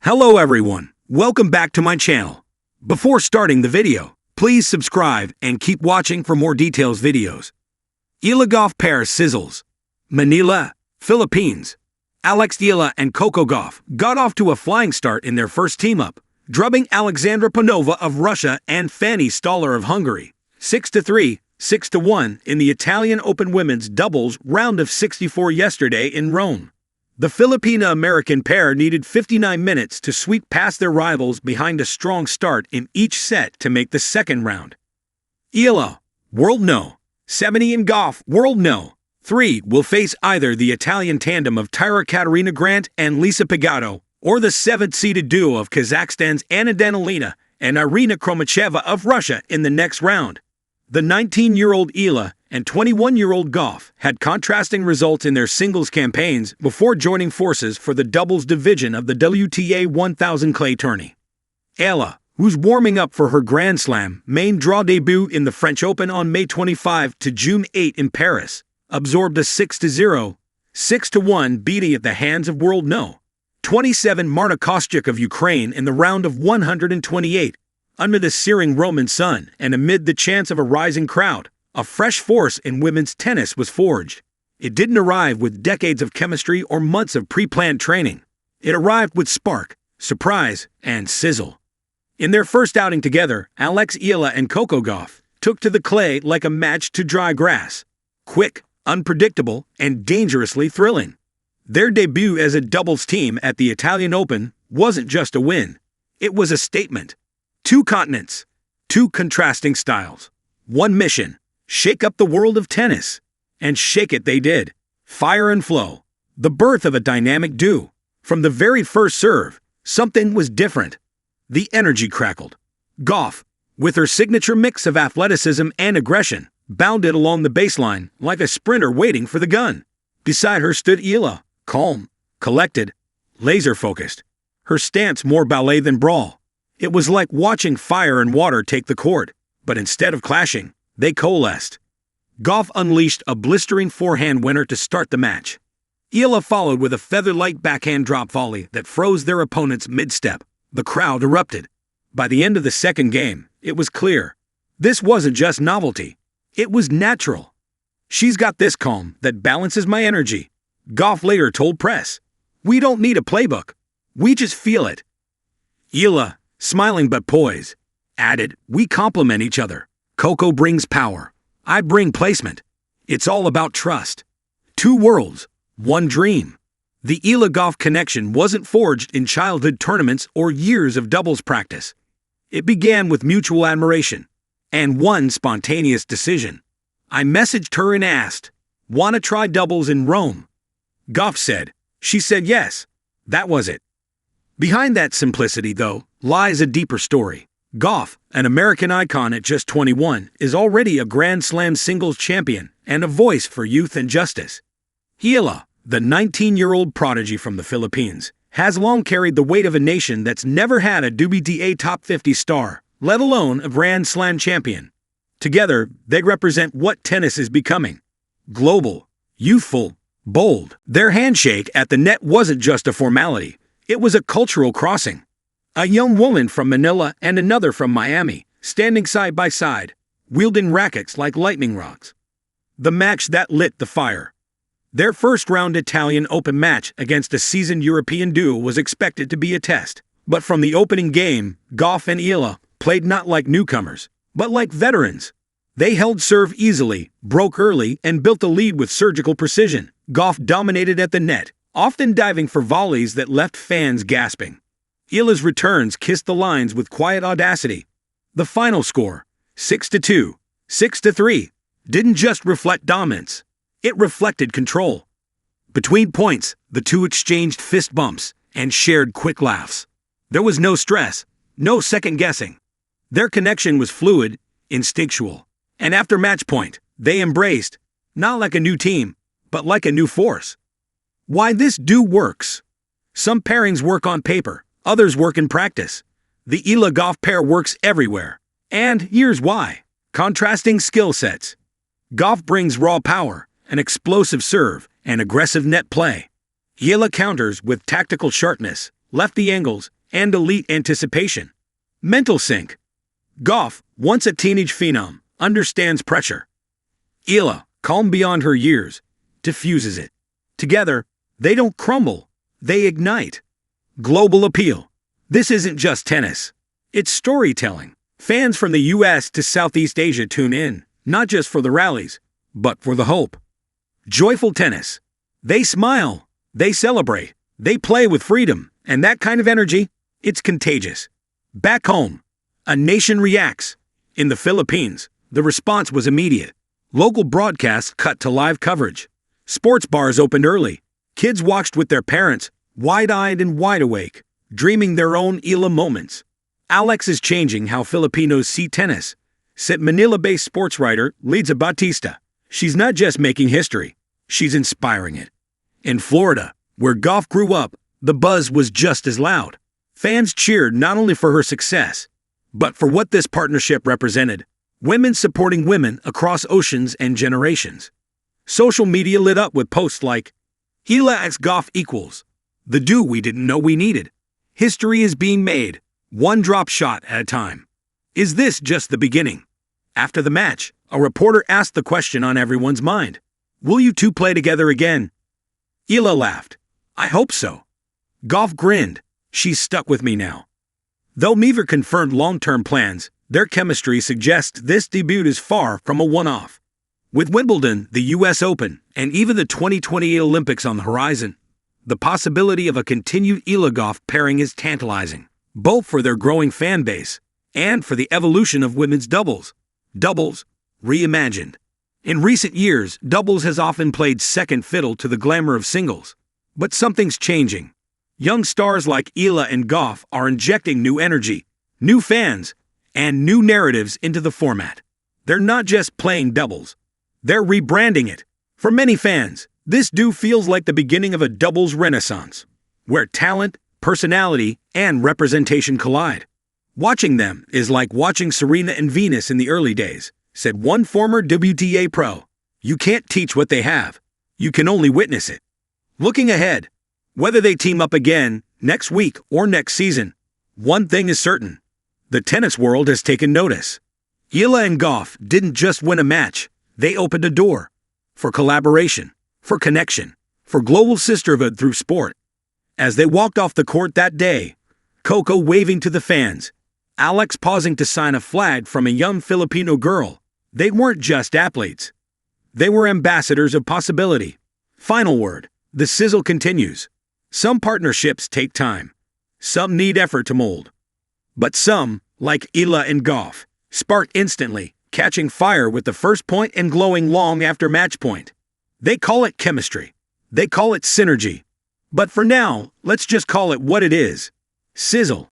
Hello everyone, welcome back to my channel. Before starting the video, please subscribe and keep watching for more details videos. Eala Gauff pair sizzles. Manila, Philippines. Eala and Coco Gauff got off to a flying start in their first team-up, drubbing Alexandra Panova of Russia and Fanny Stollar of Hungary, 6-3, 6-1 in the Italian Open Women's Doubles round of 64 yesterday in Rome. The Filipino-American pair needed 59 minutes to sweep past their rivals behind a strong start in each set to make the second round. Eala, World No. 70 and Gauff, World No. 3 will face either the Italian tandem of Tyra Katarina Grant and Lisa Pagato, or the 7th-seeded duo of Kazakhstan's Anna Danilina and Irina Kromacheva of Russia in the next round. The 19-year-old Eala and 21-year-old Gauff had contrasting results in their singles campaigns before joining forces for the doubles division of the WTA 1000 clay tourney. Eala, who's warming up for her Grand Slam main draw debut in the French Open on May 25 to June 8 in Paris, absorbed a 6-0, 6-1 beating at the hands of World No. 27 Marta Kostyuk of Ukraine in the round of 128. Under the searing Roman sun and amid the chants of a rising crowd, a fresh force in women's tennis was forged. It didn't arrive with decades of chemistry or months of pre-planned training. It arrived with spark, surprise, and sizzle. In their first outing together, Eala and Coco Gauff took to the clay like a match to dry grass. Quick, unpredictable, and dangerously thrilling. Their debut as a doubles team at the Italian Open wasn't just a win. It was a statement. 2 continents, 2 contrasting styles, 1 mission. Shake up the world of tennis. And shake it they did. Fire and flow. The birth of a dynamic duo. From the very first serve, something was different. The energy crackled. Gauff, with her signature mix of athleticism and aggression, bounded along the baseline like a sprinter waiting for the gun. Beside her stood Eala, calm, collected, laser-focused. Her stance more ballet than brawl. It was like watching fire and water take the court, but instead of clashing, they coalesced. Gauff unleashed a blistering forehand winner to start the match. Eala followed with a feather-light backhand drop volley that froze their opponent's mid-step. The crowd erupted. By the end of the second game, it was clear. This wasn't just novelty. It was natural. "She's got this calm that balances my energy," Gauff later told press. "We don't need a playbook. We just feel it." Eala, smiling but poised, added, "We complement each other. Coco brings power. I bring placement. It's all about trust. 2 worlds, 1 dream." The Eala Gauff connection wasn't forged in childhood tournaments or years of doubles practice. It began with mutual admiration and one spontaneous decision. I messaged her and asked, "Wanna try doubles in Rome?" Gauff said. She said yes. That was it. Behind that simplicity, though, lies a deeper story. Gauff, an American icon at just 21, is already a Grand Slam singles champion and a voice for youth and justice. Eala, the 19-year-old prodigy from the Philippines, has long carried the weight of a nation that's never had a WTA top 50 star, let alone a Grand Slam champion. Together, they represent what tennis is becoming. Global, youthful, bold. Their handshake at the net wasn't just a formality. It was a cultural crossing. A young woman from Manila and another from Miami, standing side by side, wielding rackets like lightning rods. The match that lit the fire. Their first-round Italian Open match against a seasoned European duo was expected to be a test. But from the opening game, Gauff and Eala played not like newcomers, but like veterans. They held serve easily, broke early, and built a lead with surgical precision. Gauff dominated at the net, often diving for volleys that left fans gasping. Eala's returns kissed the lines with quiet audacity. The final score, 6-2, 6-3, didn't just reflect dominance. It reflected control. Between points, the two exchanged fist bumps and shared quick laughs. There was no stress, no second-guessing. Their connection was fluid, instinctual. And after match point, they embraced, not like a new team, but like a new force. Why this duo works. Some pairings work on paper. Others work in practice. The Eala Gauff pair works everywhere. And here's why. Contrasting skill sets. Gauff brings raw power, an explosive serve, and aggressive net play. Eala counters with tactical sharpness, lefty angles, and elite anticipation. Mental sync. Gauff, once a teenage phenom, understands pressure. Eala, calm beyond her years, diffuses it. Together, they don't crumble, they ignite. Global appeal. This isn't just tennis. It's storytelling. Fans from the US to Southeast Asia tune in, not just for the rallies, but for the hope. Joyful tennis. They smile, they celebrate, they play with freedom, and that kind of energy, it's contagious. Back home, a nation reacts. In the Philippines, the response was immediate. Local broadcasts cut to live coverage. Sports bars opened early. Kids watched with their parents, wide-eyed and wide awake, dreaming their own Eala moments. Alex is changing how Filipinos see tennis, said Manila-based sports writer Liza Batista. She's not just making history, she's inspiring it. In Florida, where Gauff grew up, the buzz was just as loud. Fans cheered not only for her success, but for what this partnership represented. Women supporting women across oceans and generations. Social media lit up with posts like, Eala x Gauff equals the do we didn't know we needed. History is being made, one drop shot at a time. Is this just the beginning? After the match, a reporter asked the question on everyone's mind. Will you two play together again? Eala laughed. I hope so. Gauff grinned. She's stuck with me now. Though neither confirmed long-term plans, their chemistry suggests this debut is far from a one-off. With Wimbledon, the US Open, and even the 2028 Olympics on the horizon, the possibility of a continued Eala Gauff pairing is tantalizing, both for their growing fan base and for the evolution of women's doubles. Doubles, reimagined. In recent years, doubles has often played second fiddle to the glamour of singles. But something's changing. Young stars like Eala and Gauff are injecting new energy, new fans, and new narratives into the format. They're not just playing doubles. They're rebranding it. For many fans, this duo feels like the beginning of a doubles renaissance, where talent, personality, and representation collide. Watching them is like watching Serena and Venus in the early days, said one former WTA pro. You can't teach what they have. You can only witness it. Looking ahead, whether they team up again next week or next season, one thing is certain. The tennis world has taken notice. Eala and Gauff didn't just win a match. They opened a door for collaboration, for connection, for global sisterhood through sport. As they walked off the court that day, Coco waving to the fans, Alex pausing to sign a flag from a young Filipino girl, they weren't just athletes. They were ambassadors of possibility. Final word, the sizzle continues. Some partnerships take time. Some need effort to mold. But some, like Eala and Gauff, spark instantly, catching fire with the first point and glowing long after match point. They call it chemistry. They call it synergy. But for now, let's just call it what it is. Sizzle.